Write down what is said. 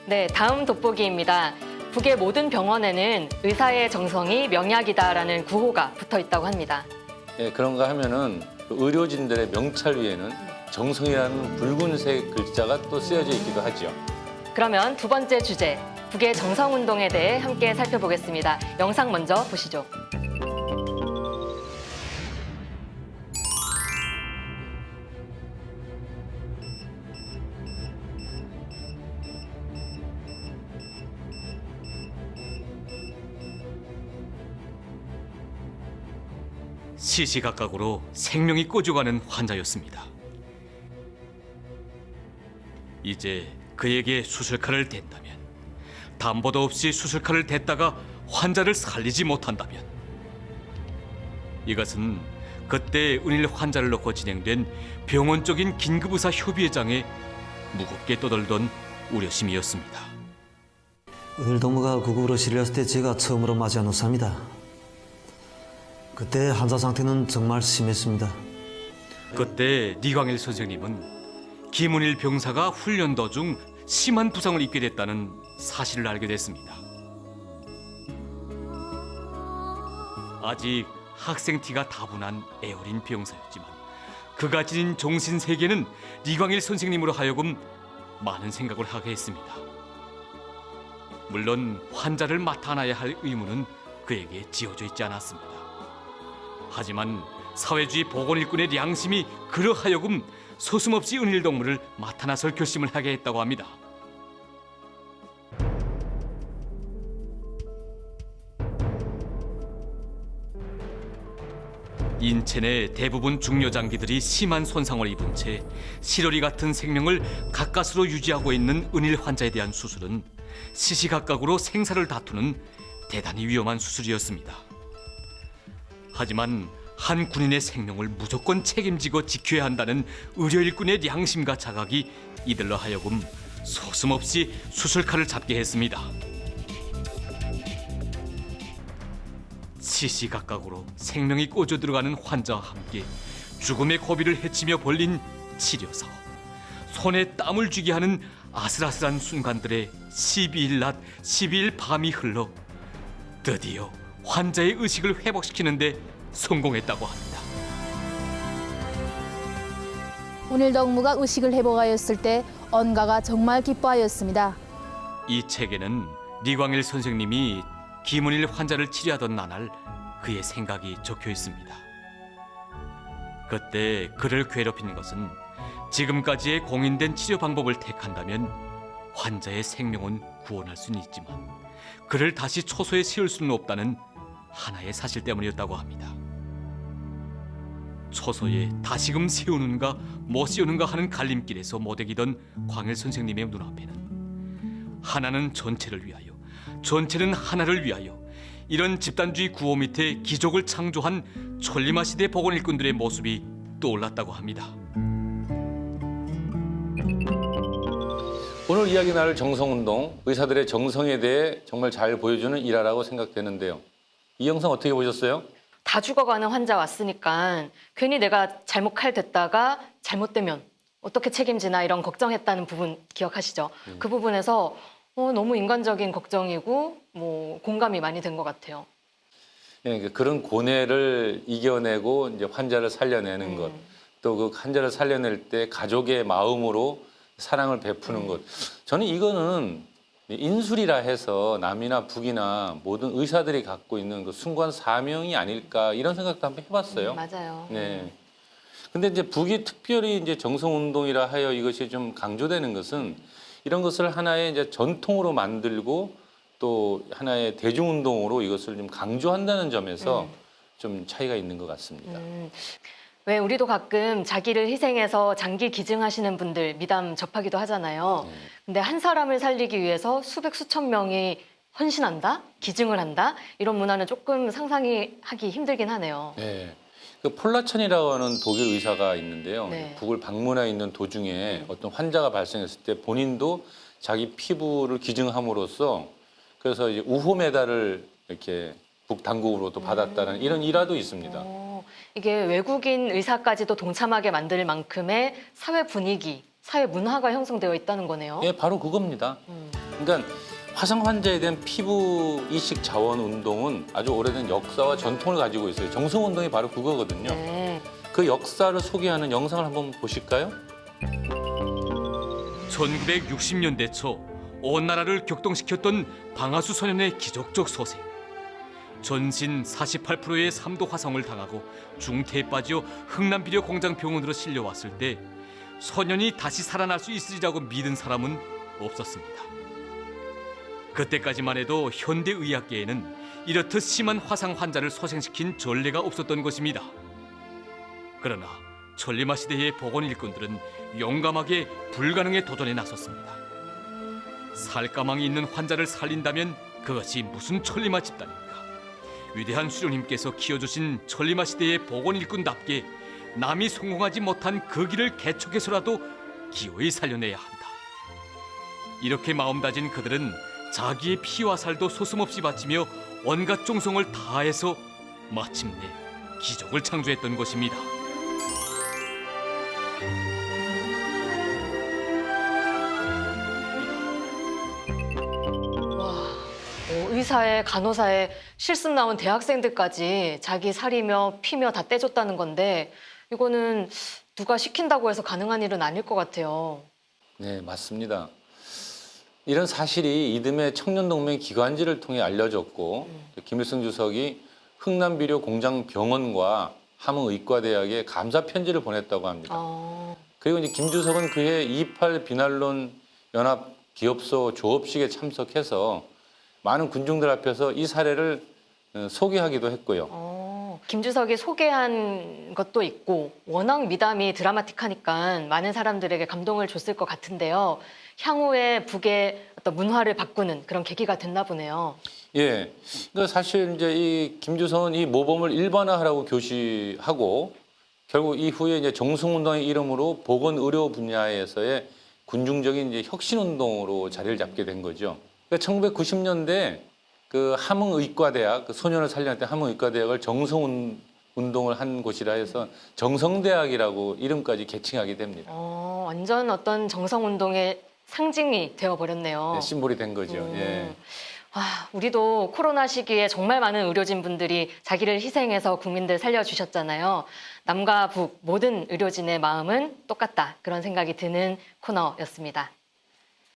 네, 다음 돋보기입니다. 북의 모든 병원에는 의사의 정성이 명약이다라는 구호가 붙어 있다고 합니다. 예, 그런가 하면은 그 의료진들의 명찰 위에는 정성이라는 붉은색 글자가 또 쓰여져 있기도 하죠. 그러면 두 번째 주제, 북의 정성운동에 대해 함께 살펴보겠습니다. 영상 먼저 보시죠. 시시각각으로 생명이 꺼져가는 환자였습니다. 이제 그에게 수술칼을 댄다면, 담보도 없이 수술칼을 댔다가 환자를 살리지 못한다면, 이것은 그때 은일 환자를 놓고 진행된 병원 쪽인 긴급의사 협의회장에 무겁게 떠돌던 우려심이었습니다. 은일 동무가 구급으로 실려왔을 때 제가 처음으로 맞이한 의사입니다. 그때 환자 상태는 정말 심했습니다. 그때 리광일 선생님은 김은일 병사가 훈련 도중 심한 부상을 입게 됐다는 사실을 알게 됐습니다. 아직 학생 티가 다분한 애어린 병사였지만 그가 지닌 정신 세계는 리광일 선생님으로 하여금 많은 생각을 하게 했습니다. 물론 환자를 맡아놔야 할 의무는 그에게 지어져 있지 않았습니다. 하지만 사회주의 보건일꾼의 양심이 그러 하여금 서슴없이 은일동무를 맡아 나설 결심을 하게 했다고 합니다. 인체 내 대부분 중요 장기들이 심한 손상을 입은 채 실어리 같은 생명을 가까스로 유지하고 있는 은일 환자에 대한 수술은 시시각각으로 생사를 다투는 대단히 위험한 수술이었습니다. 하지만 한 군인의 생명을 무조건 책임지고 지켜야 한다는 의료일꾼의 양심과 자각이 이들로 하여금 서슴없이 수술칼을 잡게 했습니다. 시시각각으로 생명이 꽂혀 들어가는 환자와 함께 죽음의 고비를 헤치며 벌린 치료사업, 손에 땀을 쥐게 하는 아슬아슬한 순간들의 12일 낮 12일 밤이 흘러 드디어 환자의 의식을 회복시키는 데 성공했다고 합니다. 은일동무가 의식을 회복하였을 때 언가가 정말 기뻐하였습니다. 이 책에는 리광일 선생님이 김은일 환자를 치료하던 나날 그의 생각이 적혀 있습니다. 그때 그를 괴롭히는 것은 지금까지의 공인된 치료 방법을 택한다면 환자의 생명은 구원할 수는 있지만 그를 다시 초소에 세울 수는 없다는 하나의 사실 때문이었다고 합니다. 초소에 다시금 세우는가 못 세우는가 하는 갈림길에서 모대기던 광일 선생님의 눈앞에는 하나는 전체를 위하여, 전체는 하나를 위하여 이런 집단주의 구호 밑에 기적을 창조한 천리마 시대 보건일꾼들의 모습이 떠올랐다고 합니다. 오늘 이야기 나눌 정성운동, 의사들의 정성에 대해 정말 잘 보여주는 일화라고 생각되는데요. 이 영상 어떻게 보셨어요? 다 죽어가는 환자 왔으니까 괜히 내가 잘못 칼 댔다가 잘못되면 어떻게 책임지나 이런 걱정했다는 부분 기억하시죠? 그 부분에서 너무 인간적인 걱정이고 공감이 많이 된 것 같아요. 예, 그런 고뇌를 이겨내고 이제 환자를 살려내는 것, 또 그 환자를 살려낼 때 가족의 마음으로 사랑을 베푸는 것. 저는 이거는 인술이라 해서 남이나 북이나 모든 의사들이 갖고 있는 그 숭고한 사명이 아닐까 이런 생각도 한번 해봤어요. 맞아요. 네. 근데 이제 북이 특별히 이제 정성운동이라 하여 이것이 좀 강조되는 것은 이런 것을 하나의 이제 전통으로 만들고 또 하나의 대중운동으로 이것을 좀 강조한다는 점에서 좀 차이가 있는 것 같습니다. 왜 우리도 가끔 자기를 희생해서 장기 기증하시는 분들 미담 접하기도 하잖아요. 근데 한 사람을 살리기 위해서 수백 수천 명이 헌신한다? 기증을 한다? 이런 문화는 조금 상상이 하기 힘들긴 하네요. 네. 그 폴라천이라고 하는 독일 의사가 있는데요. 네. 북을 방문해 있는 도중에 어떤 환자가 발생했을 때 본인도 자기 피부를 기증함으로써 그래서 이제 우호 메달을 이렇게 북 당국으로도 받았다는 이런 일화도 있습니다. 이게 외국인 의사까지도 동참하게 만들 만큼의 사회 분위기, 사회 문화가 형성되어 있다는 거네요. 예, 바로 그겁니다. 그러니까 화상 환자에 대한 피부 이식 자원 운동은 아주 오래된 역사와 전통을 가지고 있어요. 정성 운동이 바로 그거거든요. 네. 그 역사를 소개하는 영상을 한번 보실까요? 1960년대 초 온 나라를 격동시켰던 방아수 소년의 기적적 소생. 전신 48%의 3도 화상을 당하고 중태에 빠져 흥남비료 공장 병원으로 실려왔을 때 소년이 다시 살아날 수 있으리라고 믿은 사람은 없었습니다. 그때까지만 해도 현대의학계에는 이렇듯 심한 화상 환자를 소생시킨 전례가 없었던 것입니다. 그러나 천리마 시대의 보건 일꾼들은 용감하게 불가능에 도전에 나섰습니다. 살까망이 있는 환자를 살린다면 그것이 무슨 천리마 집단입니까? 위대한 수령님께서 키워주신 천리마 시대의 보건 일꾼답게 남이 성공하지 못한 그 길을 개척해서라도 기어이 살려내야 한다. 이렇게 마음다진 그들은 자기의 피와 살도 소슴없이 바치며 온갖 정성을 다해서 마침내 기적을 창조했던 것입니다. 의사에 간호사에 실습 나온 대학생들까지 자기 살이며 피며 다 떼줬다는 건데 이거는 누가 시킨다고 해서 가능한 일은 아닐 것 같아요. 네, 맞습니다. 이런 사실이 이듬해 청년동맹 기관지를 통해 알려졌고 김일성 주석이 흥남비료 공장 병원과 함흥의과대학에 감사 편지를 보냈다고 합니다. 그리고 이제 김 주석은 그해 28 비난론 연합 기업소 조업식에 참석해서 많은 군중들 앞에서 이 사례를 소개하기도 했고요. 김주석이 소개한 것도 있고 워낙 미담이 드라마틱하니까 많은 사람들에게 감동을 줬을 것 같은데요. 향후에 북의 어떤 문화를 바꾸는 그런 계기가 됐나 보네요. 예, 그러니까 사실 이제 이 김주석은 이 모범을 일반화하라고 교시하고 결국 이후에 이제 정성운동의 이름으로 보건의료 분야에서의 군중적인 이제 혁신운동으로 자리를 잡게 된 거죠. 그러니까 1990년대 그 함흥의과대학, 그 소년을 살려낼 때 함흥의과대학을 정성운동을 한 곳이라 해서 정성대학이라고 이름까지 개칭하게 됩니다. 완전 어떤 정성운동의 상징이 되어버렸네요. 네, 심볼이 된 거죠. 예. 우리도 코로나 시기에 정말 많은 의료진 분들이 자기를 희생해서 국민들 살려주셨잖아요. 남과 북 모든 의료진의 마음은 똑같다. 그런 생각이 드는 코너였습니다.